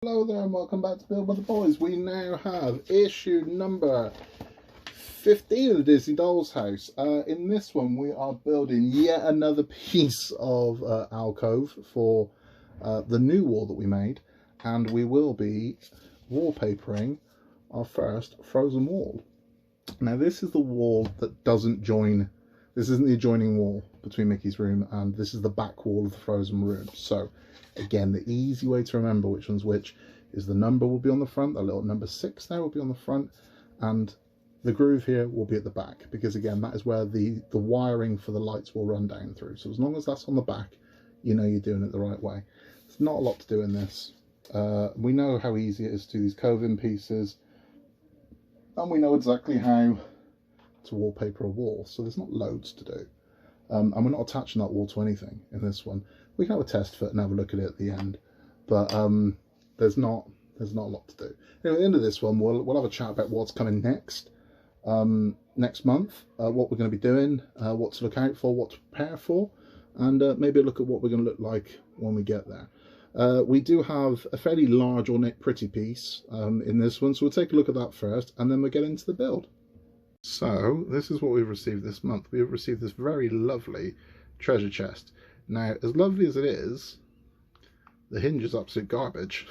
Hello there and welcome back to Build by the Boys. We now have issue number 15 of the Disney Dolls House. In this one we are building yet another piece of alcove for the new wall that we made, and we will be wallpapering our first frozen wall. Now this is the wall that doesn't join, this isn't the adjoining wall between Mickey's room, and this is the back wall of the frozen room. So again, the easy way to remember which one's which is the number will be on the front, the little number 6 there will be on the front, and the groove here will be at the back, because again that is where the wiring for the lights will run down through. So as long as that's on the back, you know you're doing it the right way. There's not a lot to do in this. We know how easy it is to do these cove-in pieces, and we know exactly how to wallpaper a wall, so there's not loads to do. And we're not attaching that wall to anything in this one. We can have a test fit and have a look at it at the end, but there's not a lot to do. Anyway, at the end of this one, we'll have a chat about what's coming next month, what we're going to be doing, what to look out for, what to prepare for, and maybe a look at what we're going to look like when we get there. We do have a fairly large ornate pretty piece in this one, so we'll take a look at that first, and then we'll get into the build. So this is what we've received this month. We have received this very lovely treasure chest. Now, as lovely as it is, the hinge is absolute garbage.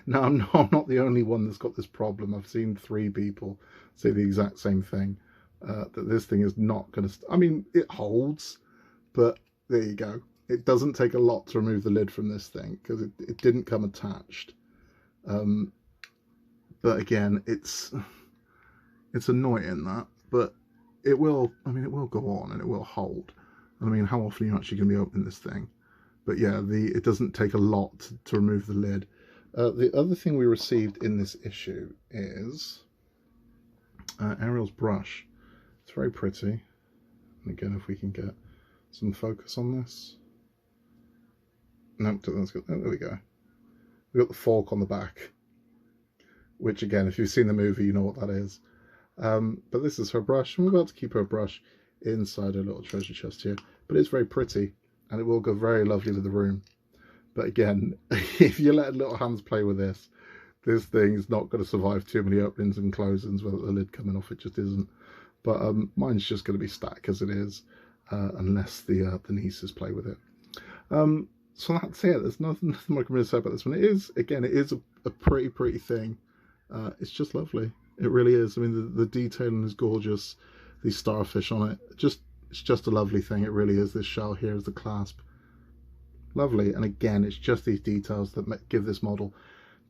Now, I'm not the only one that's got this problem. I've seen 3 people say the exact same thing, that this thing is not going to... I mean, it holds, but there you go. It doesn't take a lot to remove the lid from this thing, because it didn't come attached. But again, it's annoying that, but it will, I mean, it will go on and it will hold. I mean, how often are you actually going to be opening this thing? But yeah, it doesn't take a lot to remove the lid. The other thing we received in this issue is Ariels brush. It's very pretty. And again, if we can get some focus on this. No, that's good. Oh, there we go. We've got the fork on the back, which again, if you've seen the movie, you know what that is. But this is her brush, and we're about to keep her brush inside her little treasure chest here. But it's very pretty, and it will go very lovely with the room. But again, if you let little hands play with this thing is not going to survive too many openings and closings without the lid coming off. It just isn't. But mine's just going to be stuck as it is, unless the nieces play with it. So that's it. There's nothing more I can really say about this one. It is a pretty thing. It's just lovely. It really is. I mean, the detailing is gorgeous. These starfish on it, it's just a lovely thing. It really is. This shell here is the clasp. Lovely. And again, it's just these details that give this model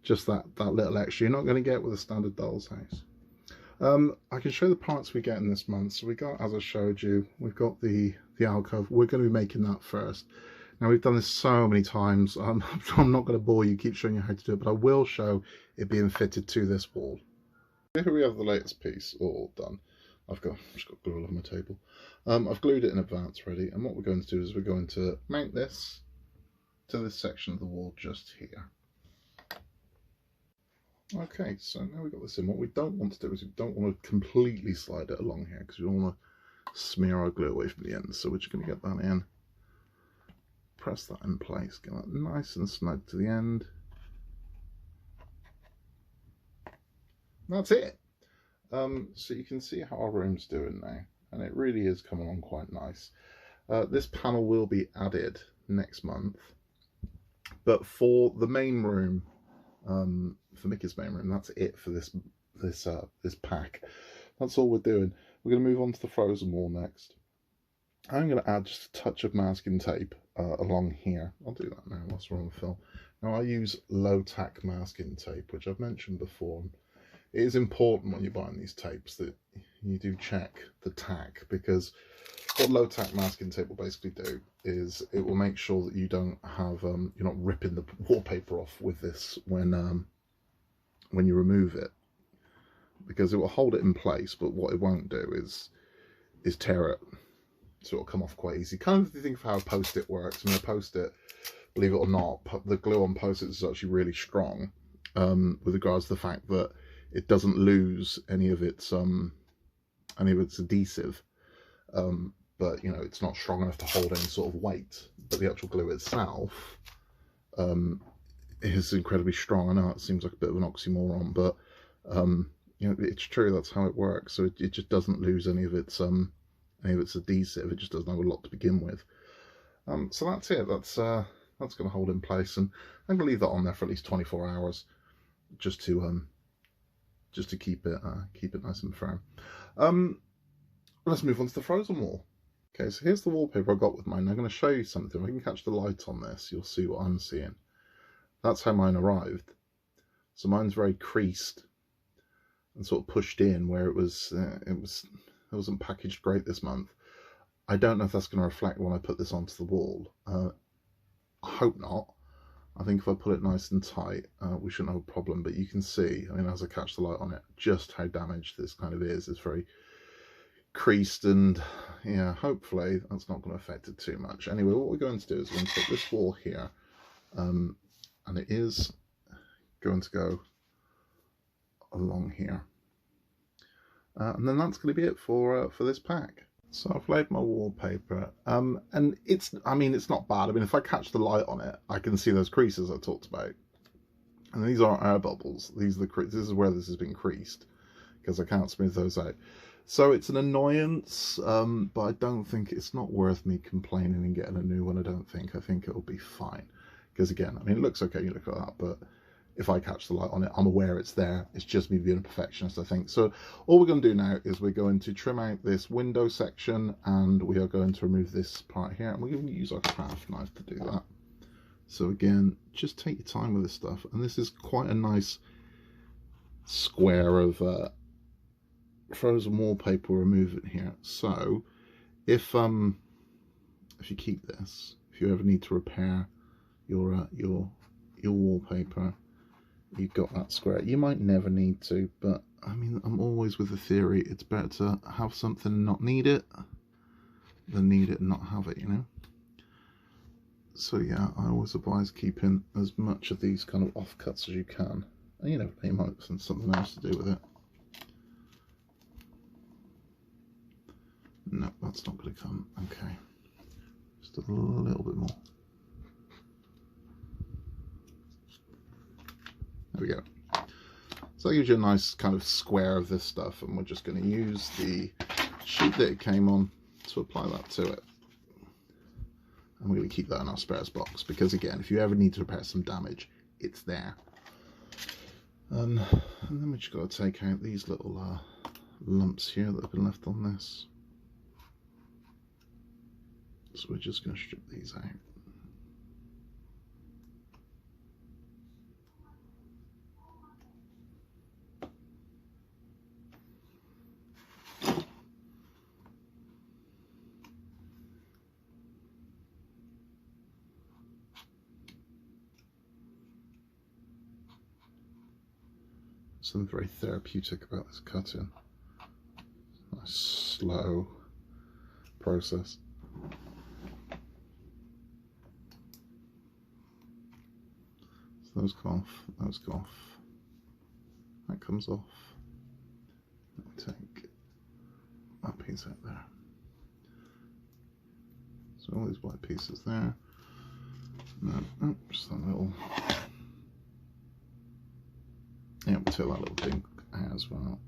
just that little extra you're not going to get with a standard doll's house. I can show the parts we get in this month. So we got, as I showed you, we've got the alcove. We're going to be making that first. Now, we've done this so many times. I'm not going to bore you, keep showing you how to do it, but I will show it being fitted to this wall. Here we have the latest piece all done. I've just got glue all over my table. I've glued it in advance ready, and what we're going to do is we're going to mount this to this section of the wall just here. Okay, so now we've got this in. What we don't want to do is we don't want to completely slide it along here, because we don't want to smear our glue away from the ends. So we're just going to get that in, press that in place, get that nice and snug to the end. That's it. So you can see how our room's doing now, and it really is coming on quite nice. This panel will be added next month, but for the main room, for Mickey's main room, that's it for this pack. That's all we're doing. We're going to move on to the frozen wall next. I'm going to add just a touch of masking tape along here. I'll do that now whilst we're on the film. Now I use low tack masking tape, which I've mentioned before. It is important when you're buying these tapes that you do check the tack, because what low tack masking tape will basically do is it will make sure that you don't have you're not ripping the wallpaper off with this when you remove it, because it will hold it in place, but what it won't do is tear it, so it'll come off quite easy. Kind of if you think of how a post-it works. I mean, a post-it, believe it or not, the glue on post-its is actually really strong with regards to the fact that it doesn't lose any of its adhesive, but you know, it's not strong enough to hold any sort of weight. But the actual glue itself is incredibly strong. I know it seems like a bit of an oxymoron, but you know, it's true. That's how it works. So it just doesn't lose any of its adhesive. It just doesn't have a lot to begin with. So that's it. That's going to hold in place, and I'm going to leave that on there for at least 24 hours, just to keep it nice and firm. Let's move on to the frozen wall. Okay, so here's the wallpaper I got with mine. I'm going to show you something. If I can catch the light on this, you'll see what I'm seeing. That's how mine arrived. So mine's very creased and sort of pushed in, where it wasn't packaged great this month. I don't know if that's going to reflect when I put this onto the wall. I hope not. I think if I put it nice and tight, we shouldn't have a problem. But you can see, I mean, as I catch the light on it, just how damaged this kind of is. It's very creased, and yeah, hopefully that's not going to affect it too much. Anyway, what we're going to do is we're going to take this wall here, and it is going to go along here, and then that's going to be it for this pack. So I've laid my wallpaper, and it's not bad. I mean, if I catch the light on it, I can see those creases I talked about, and these aren't air bubbles. These are this is where this has been creased, because I can't smooth those out. So it's an annoyance, but I don't think it's not worth me complaining and getting a new one. I think it'll be fine, because again, I mean, it looks okay, you look at that, but if I catch the light on it, I'm aware it's there. It's just me being a perfectionist, I think. So all we're going to do now is we're going to trim out this window section, and we are going to remove this part here, and we're going to use our craft knife to do that. So again, just take your time with this stuff, and this is quite a nice square of frozen wallpaper removing here. So if you keep this, if you ever need to repair your wallpaper, you've got that square. You might never need to, but I mean, I'm always with the theory it's better to have something and not need it than need it and not have it, you know. So yeah, I always advise keeping as much of these kind of offcuts as you can, and you know, you might have something else to do with it. No, that's not going to come. Okay, just a little bit more. There we go. So that gives you a nice kind of square of this stuff, and we're just going to use the sheet that it came on to apply that to it. And we're going to keep that in our spares box, because again, if you ever need to repair some damage, it's there. And then we just got to take out these little lumps here that have been left on this. So we're just going to strip these out. Something very therapeutic about this cutting. Nice slow process. So those go off, those go off. That comes off. Let me take that piece out there. So all these white pieces there. No, just that little. Yeah, we'll take that little thing out as well.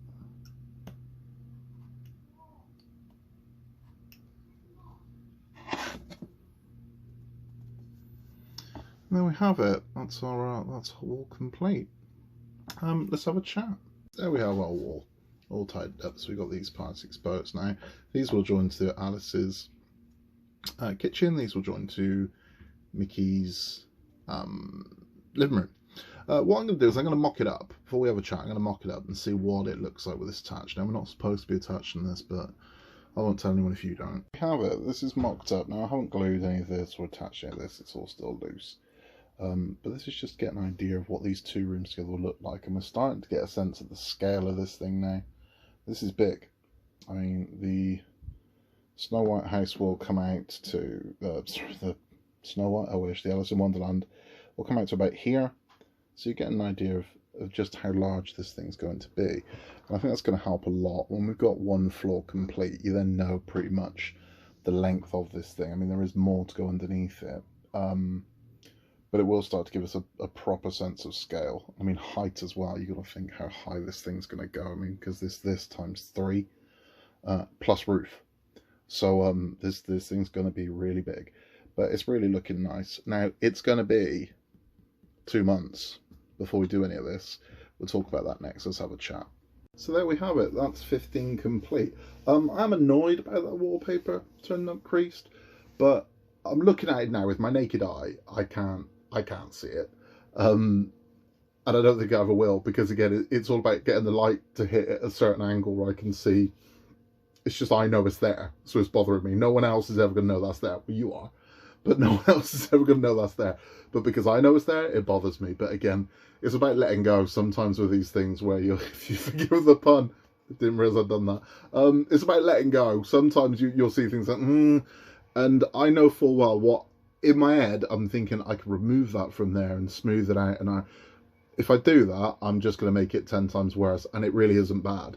And there we have it. That's our wall complete. Let's have a chat. There we have our wall all tied up. So we've got these parts exposed now. These will join to Alice's kitchen. These will join to Mickey's living room. What I'm going to do is I'm going to mock it up. Before we have a chat, I'm going to mock it up and see what it looks like with this attached. Now, we're not supposed to be attaching this, but I won't tell anyone if you don't. We have it. This is mocked up. Now, I haven't glued any of this or attached any of this. It's all still loose. But this is just to get an idea of what these two rooms together will look like. And we're starting to get a sense of the scale of this thing now. This is big. I mean, the Snow White house will come out to... sorry, the Snow White, I wish, the Alice in Wonderland will come out to about here. So you get an idea of just how large this thing's going to be. And I think that's going to help a lot. When we've got one floor complete, you then know pretty much the length of this thing. I mean, there is more to go underneath it. but it will start to give us a proper sense of scale. I mean, height as well. You got to think how high this thing's going to go. I mean, because this times 3 plus roof. So this thing's going to be really big, but it's really looking nice. Now it's going to be 2 months before we do any of this. We'll talk about that next. Let's have a chat. So there we have it. That's 15 complete. I'm annoyed about that wallpaper turning up creased, but I'm looking at it now with my naked eye. I can't see it, and I don't think I ever will, because again, it's all about getting the light to hit at a certain angle where I can see. It's just, I know it's there, so it's bothering me. No one else is ever going to know that's there. Well, you are, but no one else is ever going to know that's there. But because I know it's there, it bothers me. But again, it's about letting go sometimes with these things where you, if you forgive the pun, I didn't realise I'd done that. It's about letting go. Sometimes you'll see things like, and I know full well what, in my head, I'm thinking I can remove that from there and smooth it out. And if I do that, I'm just going to make it 10 times worse. And it really isn't bad.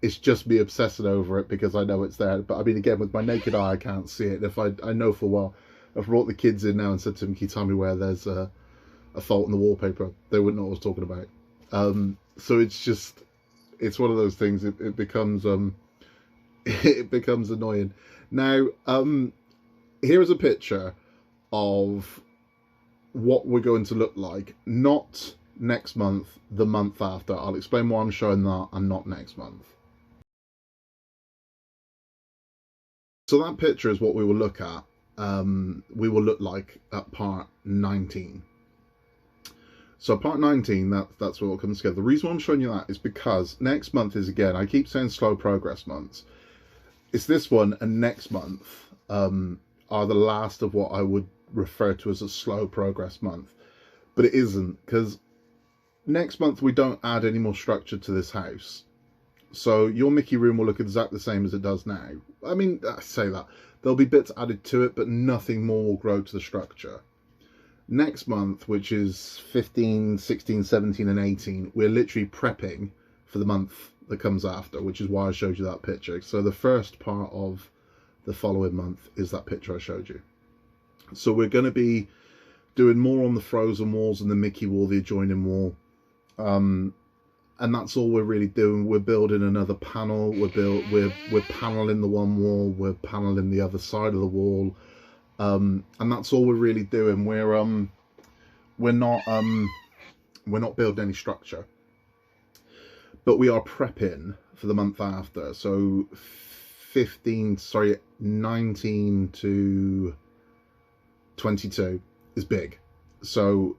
It's just me obsessing over it because I know it's there. But I mean, again, with my naked eye, I can't see it. If I know full well, I've brought the kids in now and said to them, can you tell me where there's a fault in the wallpaper? They wouldn't know what I was talking about. So it's just, it's one of those things. It becomes it becomes annoying. Now, here is a picture of what we're going to look like. Not next month, the month after. I'll explain why I'm showing that and not next month. So that picture is what we will look at. We will look like at part 19. So part 19, that's what will come together. The reason why I'm showing you that is because next month is, again, I keep saying slow progress months. It's this one and next month are the last of what I would refer to as a slow progress month. But it isn't, because next month we don't add any more structure to this house. So your Mickey room will look exactly the same as it does now. I mean, I say that. There'll be bits added to it, but nothing more will grow to the structure. Next month, which is 15, 16, 17 and 18, we're literally prepping for the month that comes after, which is why I showed you that picture. So the first part of the following month is that picture I showed you. So we're going to be doing more on the frozen walls and the Mickey wall, the adjoining wall. And that's all we're really doing. We're building another panel. We're paneling the one wall. We're paneling the other side of the wall. And that's all we're really doing. We're not building any structure, but we are prepping for the month after. So 19 to 22 is big. So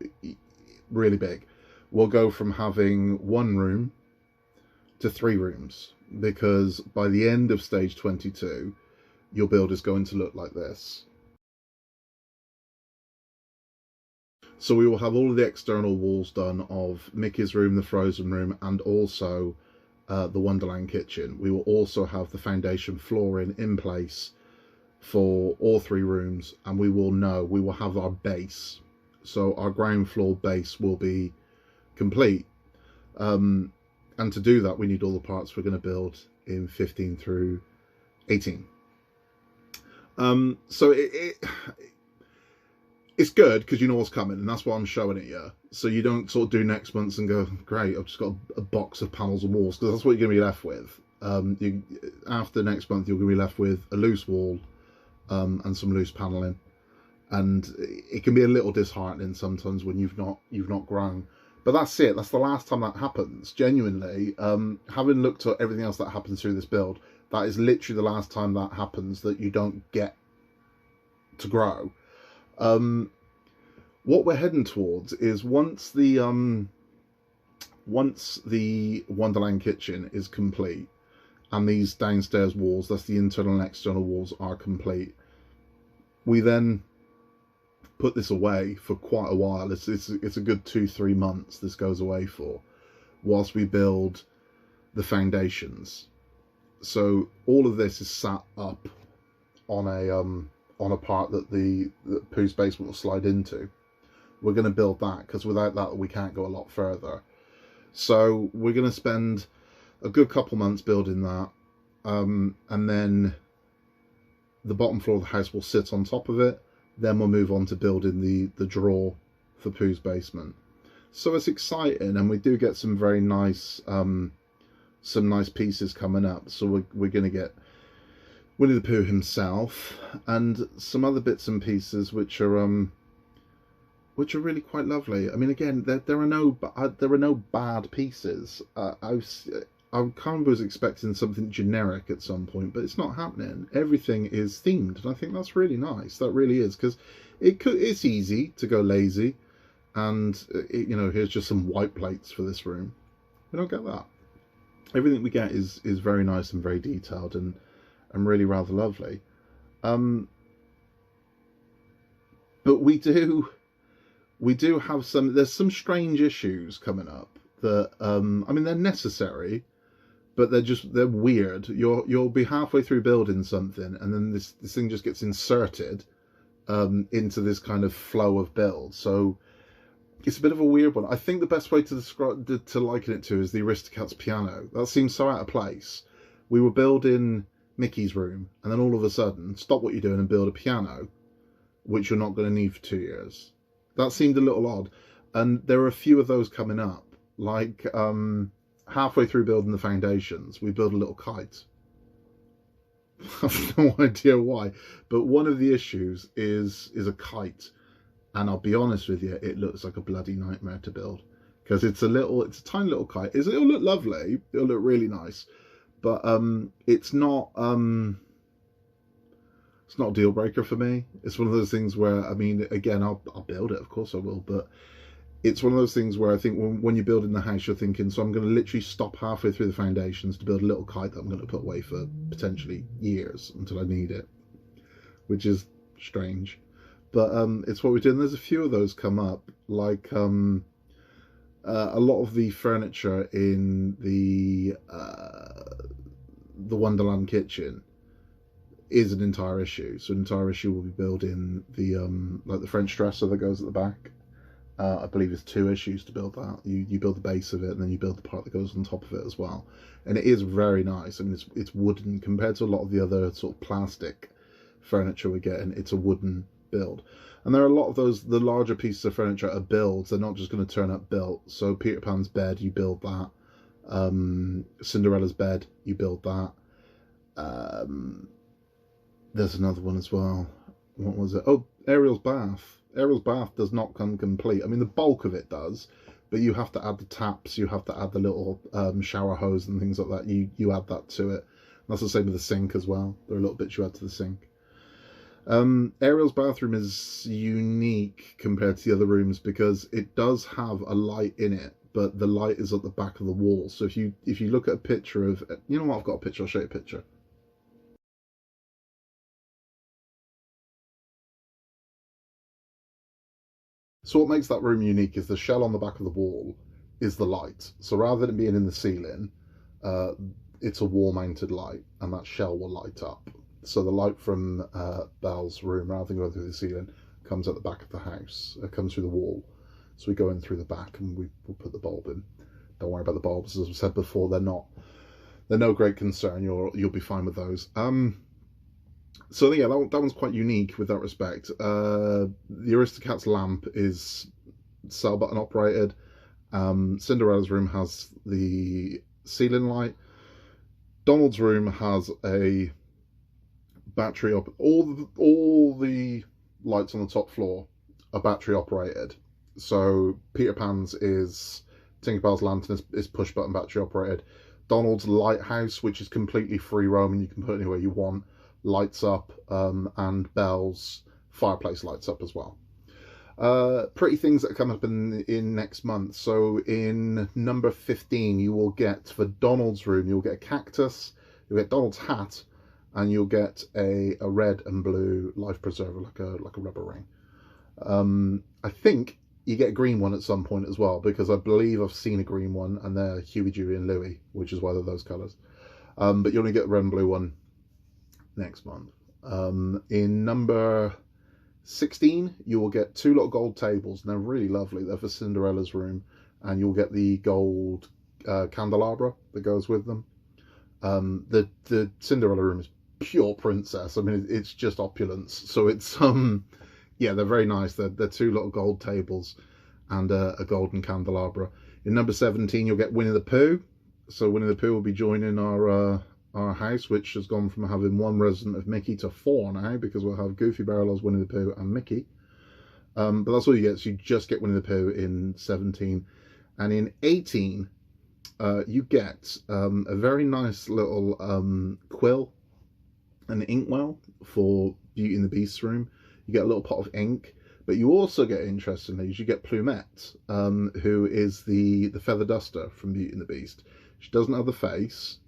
really big. We'll go from having 1 room to 3 rooms, because by the end of stage 22, your build is going to look like this. So we will have all of the external walls done of Mickey's room, the frozen room, and also the Wonderland kitchen. We will also have the foundation flooring in place for all 3 rooms, and we will have our base. So our ground floor base will be complete, and to do that we need all the parts we're going to build in 15 through 18. So it's good because you know what's coming, and that's why I'm showing it you. So you don't sort of do next month and go, great, I've just got a box of panels and walls, because that's what you're going to be left with. After next month you're going to be left with a loose wall and some loose paneling, and it can be a little disheartening sometimes when you've not grown. But that's it. That's the last time that happens. Genuinely, having looked at everything else that happens through this build, that is literally the last time that happens, that you don't get to grow. What we're heading towards is once the Wonderland kitchen is complete and these downstairs walls, that's the internal and external walls, are complete, we then put this away for quite a while. It's a good 2-3 months this goes away for, whilst we build the foundations. So all of this is sat up on a part that Pooh's basement will slide into. We're going to build that, because without that we can't go a lot further. So we're going to spend a good couple months building that, and then the bottom floor of the house will sit on top of it. Then we'll move on to building the drawer for Pooh's basement. So it's exciting, and we do get some very nice some nice pieces coming up. So we're going to get Winnie the Pooh himself and some other bits and pieces which are really quite lovely. I mean, again, there are no bad pieces. I kind of was expecting something generic at some point, but it's not happening. Everything is themed, and I think that's really nice. That really is, because it's easy to go lazy, and you know, here's just some white plates for this room. We don't get that. Everything we get is very nice and very detailed and really rather lovely. But we do have there's some strange issues coming up that I mean, they're necessary, but they're weird. You'll be halfway through building something, and then this thing just gets inserted into this kind of flow of build. So it's a bit of a weird one. I think the best way to describe to liken it to is the Aristocats piano. That seems so out of place. We were building Mickey's room, and then all of a sudden, stop what you're doing and build a piano, which you're not going to need for 2 years. That seemed a little odd, and there are a few of those coming up. Like halfway through building the foundations, we build a little kite. I have no idea why, but one of the issues is a kite, and I'll be honest with you, it looks like a bloody nightmare to build, because it's a tiny little kite. It'll look lovely, it'll look really nice, but it's not a deal breaker for me. It's one of those things where, I mean, again, I'll build it, of course I will, but it's one of those things where I think when you're building the house, you're thinking, so I'm going to literally stop halfway through the foundations to build a little kite that I'm going to put away for potentially years until I need it, which is strange. But it's what we're doing. There's a few of those come up, like a lot of the furniture in the Wonderland kitchen is an entire issue. So an entire issue will be building the like the French dresser that goes at the back. I believe it's 2 issues to build that. You build the base of it, and then you build the part that goes on top of it as well. And it is very nice. I mean, it's wooden compared to a lot of the other sort of plastic furniture we're getting. It's a wooden build, and there are a lot of the larger pieces of furniture are builds. They're not just going to turn up built. So Peter Pan's bed, you build that. Cinderella's bed, you build that. There's another one as well. What was it? Oh, Ariel's bath. Ariel's bath does not come complete. I mean, the bulk of it does, but you have to add the taps, you have to add the little shower hose and things like that. You add that to it. And that's the same with the sink as well. There are little bits you add to the sink. Ariel's bathroom is unique compared to the other rooms because it does have a light in it, but the light is at the back of the wall. So if you look at a picture of, you know what, I've got a picture, I'll show you a picture. So what makes that room unique is the shell on the back of the wall is the light. So rather than it being in the ceiling, it's a wall-mounted light, and that shell will light up. So the light from Belle's room, rather than going through the ceiling, comes at the back of the house. It comes through the wall. So we go in through the back, and we'll put the bulb in. Don't worry about the bulbs, as I said before. They're no great concern. You'll be fine with those. So yeah, that one's quite unique with that respect. The Aristocats lamp is cell button operated. Cinderella's room has the ceiling light. Donald's room has a battery up. All the lights on the top floor are battery operated. So Peter Pan's is Tinkerbell's lantern is push button battery operated. Donald's lighthouse, which is completely free roaming, you can put it anywhere you want, lights up, and Belle's fireplace lights up as well. Pretty things that come up in next month. So in number 15, you will get, for Donald's room, you'll get a cactus, you'll get Donald's hat, and you'll get a red and blue life preserver, like a rubber ring. I think you get a green one at some point as well, because I believe I've seen a green one, and they're Huey, Dewey, and Louie, which is why they're those colours. But you only get the red and blue one next month. In number 16, you will get 2 little gold tables, and they're really lovely. They're for Cinderella's room, and you'll get the gold candelabra that goes with them. The Cinderella room is pure princess. I mean, it's just opulence. So it's yeah, they're very nice. They're 2 little gold tables. and a golden candelabra. In number 17, you'll get Winnie the Pooh. So Winnie the Pooh will be joining our house, which has gone from having 1 resident of Mickey to 4 now, because we'll have Goofy, Ariels, Winnie the Pooh, and Mickey. But that's all you get. So you just get Winnie the Pooh in 17. And in 18, you get a very nice little quill and inkwell for Beauty and the Beast's room. You get a little pot of ink, but you also get, interestingly, you get Plumette, who is the feather duster from Beauty and the Beast. She doesn't have the face,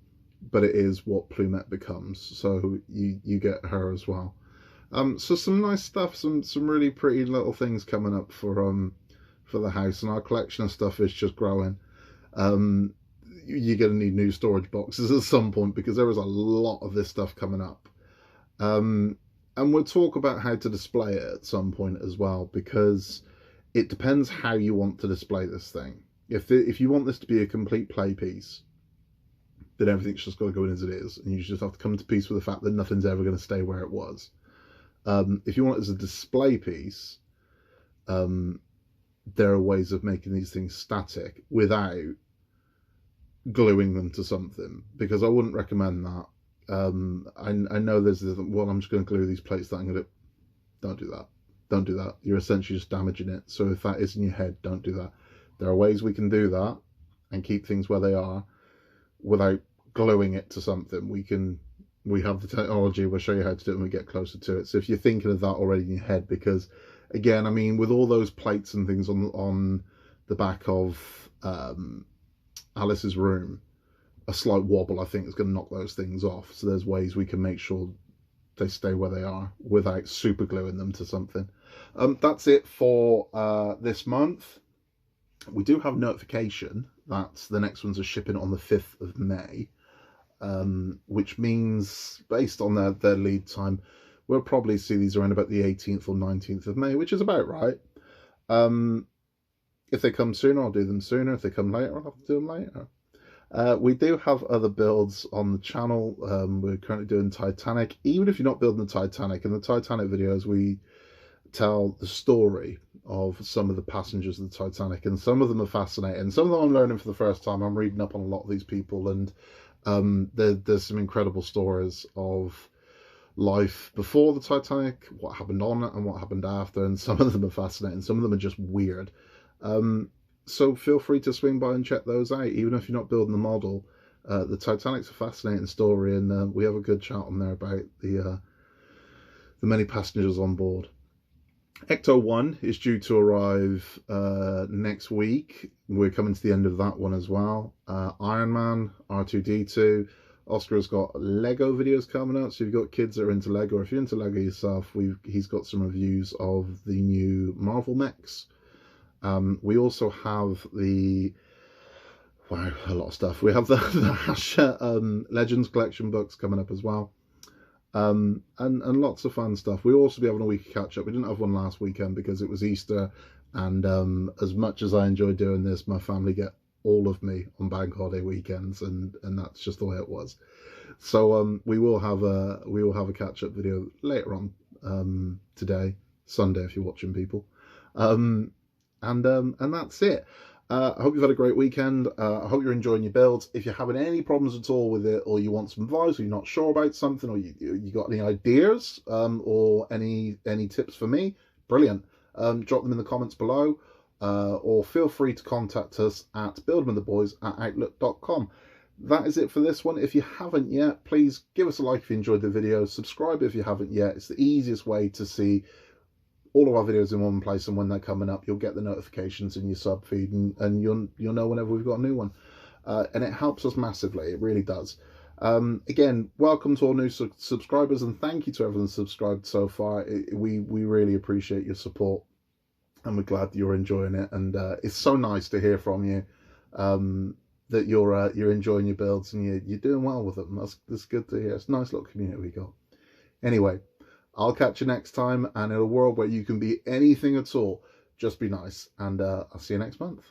but it is what Plumette becomes, so you get her as well. So some nice stuff, some really pretty little things coming up for the house, and our collection of stuff is just growing. You're going to need new storage boxes at some point, because there is a lot of this stuff coming up. And we'll talk about how to display it at some point as well, because it depends how you want to display this thing. If you want this to be a complete play piece, then everything's just got to go in as it is, and you just have to come to peace with the fact that nothing's ever going to stay where it was. If you want it as a display piece, there are ways of making these things static without gluing them to something, because I wouldn't recommend that. I know there's this, well, I'm just going to glue these plates that I'm going to... Don't do that. Don't do that. You're essentially just damaging it. So if that is in your head, don't do that. There are ways we can do that and keep things where they are without gluing it to something. We have the technology. We'll show you how to do it when we get closer to it. So if you're thinking of that already in your head, because again, I mean, with all those plates and things on the back of Alice's room, a slight wobble, I think, is going to knock those things off. So there's ways we can make sure they stay where they are without super gluing them to something. That's it for this month. We do have notification that the next ones are shipping on the 5th of May, which means, based on their lead time, we'll probably see these around about the 18th or 19th of May, which is about right. If they come sooner, I'll do them sooner. If they come later, I'll have to do them later. We do have other builds on the channel. We're currently doing Titanic. Even if you're not building the Titanic, in the Titanic videos we tell the story of some of the passengers of the Titanic, and some of them are fascinating. Some of them I'm learning for the first time. I'm reading up on a lot of these people, and there's some incredible stories of life before the Titanic, what happened on it and what happened after, and some of them are fascinating. Some of them are just weird. So feel free to swing by and check those out, even if you're not building the model. The Titanic's a fascinating story, and we have a good chat on there about the many passengers on board. Ecto 1 is due to arrive next week. We're coming to the end of that one as well. Iron Man, R2-D2. Oscar has got Lego videos coming out, so if you've got kids that are into Lego, or if you're into Lego yourself, he's got some reviews of the new Marvel mechs. We also have a lot of stuff. We have the Hachette Legends collection books coming up as well. And lots of fun stuff. We'll also be having a week of catch up. We didn't have one last weekend because it was Easter, and as much as I enjoy doing this, my family get all of me on bank holiday weekends, and that's just the way it was. So we will have a catch up video later on today, Sunday, if you're watching, people. And that's it. I hope you've had a great weekend. I hope you're enjoying your builds. If you're having any problems at all with it, or you want some advice, or you're not sure about something, or you got any ideas, or any tips for me, brilliant. Drop them in the comments below, or feel free to contact us at buildwiththeboys@outlook.com. That is it for this one. If you haven't yet, please give us a like if you enjoyed the video. Subscribe if you haven't yet. It's the easiest way to see all of our videos in one place, and when they're coming up, you'll get the notifications in your sub feed, and you'll know whenever we've got a new one. And it helps us massively. It really does. Again, welcome to all new subscribers, and thank you to everyone subscribed so far. We really appreciate your support, and we're glad that you're enjoying it. And it's so nice to hear from you, that you're enjoying your builds, and you're doing well with them. That's good to hear. It's a nice little community we got. Anyway, I'll catch you next time, and in a world where you can be anything at all, just be nice, and I'll see you next month.